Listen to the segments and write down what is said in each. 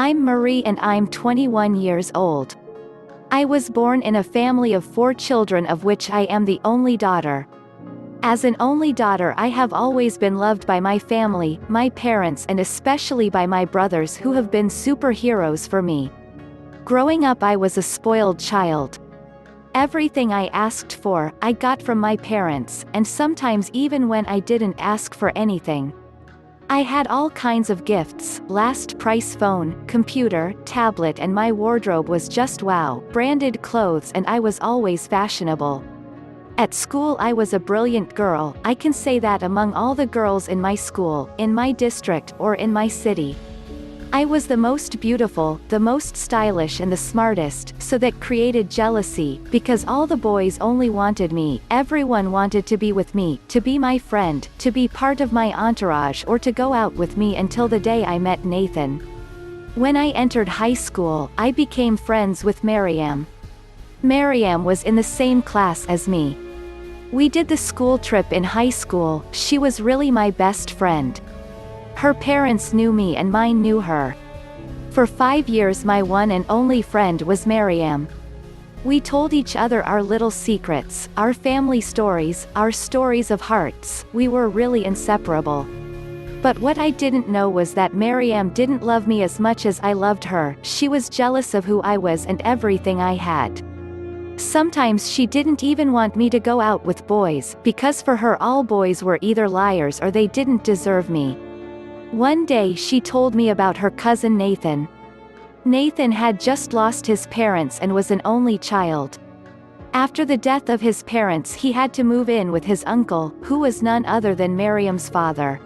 I'm Marie and I'm 21 years old. I was born in a family of 4 children, of which I am the only daughter. As an only daughter, I have always been loved by my family, my parents, and especially by my brothers, who have been superheroes for me. Growing up, I was a spoiled child. Everything I asked for, I got from my parents, and sometimes even when I didn't ask for anything. I had all kinds of gifts: last price phone, computer, tablet, and my wardrobe was just wow, branded clothes, and I was always fashionable. At school I was a brilliant girl. I can say that among all the girls in my school, in my district, or in my city. I was the most beautiful, the most stylish, and the smartest, so that created jealousy, because all the boys only wanted me. Everyone wanted to be with me, to be my friend, to be part of my entourage, or to go out with me, until the day I met Nathan. When I entered high school, I became friends with Maryam. Maryam was in the same class as me. We did the school trip in high school. She was really my best friend. Her parents knew me and mine knew her. For 5 years my one and only friend was Maryam. We told each other our little secrets, our family stories, our stories of hearts. We were really inseparable. But what I didn't know was that Maryam didn't love me as much as I loved her. She was jealous of who I was and everything I had. Sometimes she didn't even want me to go out with boys, because for her all boys were either liars or they didn't deserve me. One day she told me about her cousin Nathan. Nathan had just lost his parents and was an only child. After the death of his parents, he had to move in with his uncle, who was none other than Maryam's father.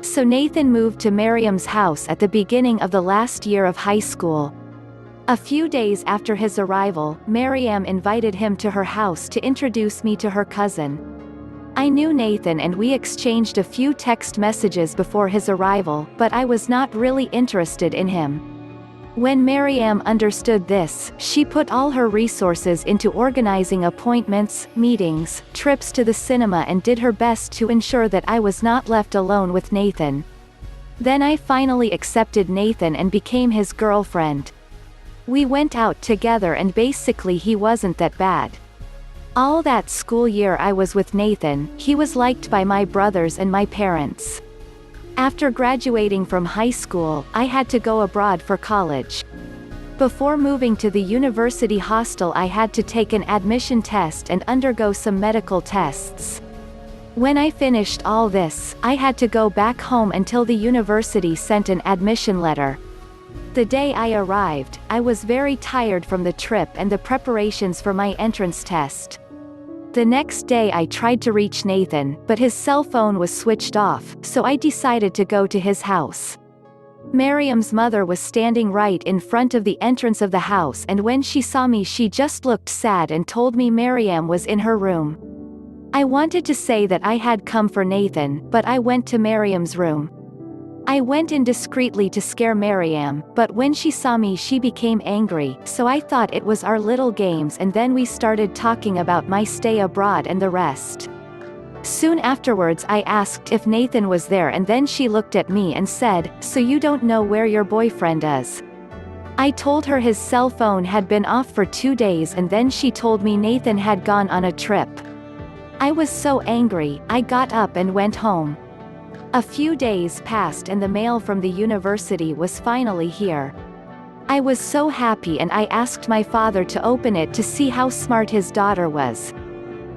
So Nathan moved to Maryam's house at the beginning of the last year of high school. A few days after his arrival, Maryam invited him to her house to introduce me to her cousin. I knew Nathan and we exchanged a few text messages before his arrival, but I was not really interested in him. When Maryam understood this, she put all her resources into organizing appointments, meetings, trips to the cinema, and did her best to ensure that I was not left alone with Nathan. Then I finally accepted Nathan and became his girlfriend. We went out together and basically he wasn't that bad. All that school year I was with Nathan, he was liked by my brothers and my parents. After graduating from high school, I had to go abroad for college. Before moving to the university hostel, I had to take an admission test and undergo some medical tests. When I finished all this, I had to go back home until the university sent an admission letter. The day I arrived, I was very tired from the trip and the preparations for my entrance test. The next day I tried to reach Nathan, but his cell phone was switched off, so I decided to go to his house. Maryam's mother was standing right in front of the entrance of the house, and when she saw me she just looked sad and told me Maryam was in her room. I wanted to say that I had come for Nathan, but I went to Maryam's room. I went in discreetly to scare Maryam, but when she saw me she became angry, so I thought it was our little games, and then we started talking about my stay abroad and the rest. Soon afterwards I asked if Nathan was there, and then she looked at me and said, "So you don't know where your boyfriend is?" I told her his cell phone had been off for 2 days, and then she told me Nathan had gone on a trip. I was so angry, I got up and went home. A few days passed and the mail from the university was finally here. I was so happy and I asked my father to open it to see how smart his daughter was.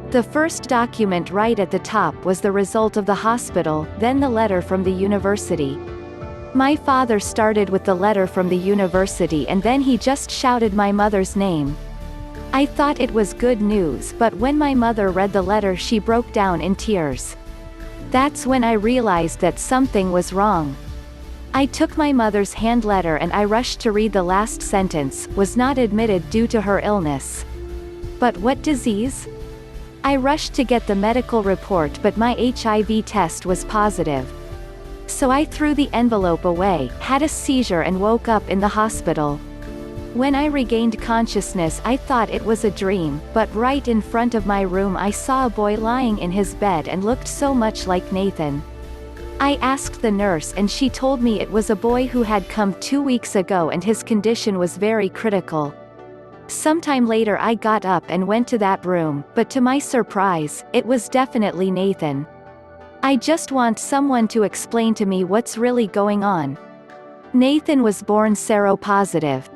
The first document right at the top was the result of the hospital, then the letter from the university. My father started with the letter from the university and then he just shouted my mother's name. I thought it was good news, but when my mother read the letter she broke down in tears. That's when I realized that something was wrong. I took my mother's hand letter and I rushed to read the last sentence: was not admitted due to her illness. But what disease? I rushed to get the medical report, but my HIV test was positive. So I threw the envelope away, had a seizure and woke up in the hospital. When I regained consciousness I thought it was a dream, but right in front of my room I saw a boy lying in his bed and looked so much like Nathan. I asked the nurse and she told me it was a boy who had come 2 weeks ago and his condition was very critical. Sometime later I got up and went to that room, but to my surprise, it was definitely Nathan. I just want someone to explain to me what's really going on. Nathan was born seropositive.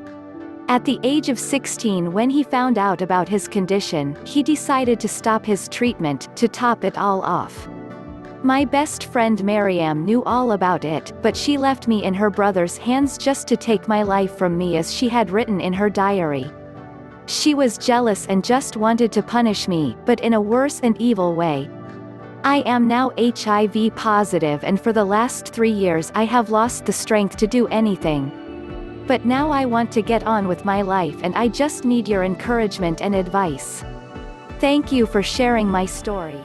At the age of 16, when he found out about his condition, he decided to stop his treatment, to top it all off. My best friend Mariam knew all about it, but she left me in her brother's hands just to take my life from me, as she had written in her diary. She was jealous and just wanted to punish me, but in a worse and evil way. I am now HIV positive, and for the last 3 years I have lost the strength to do anything. But now I want to get on with my life and I just need your encouragement and advice. Thank you for sharing my story.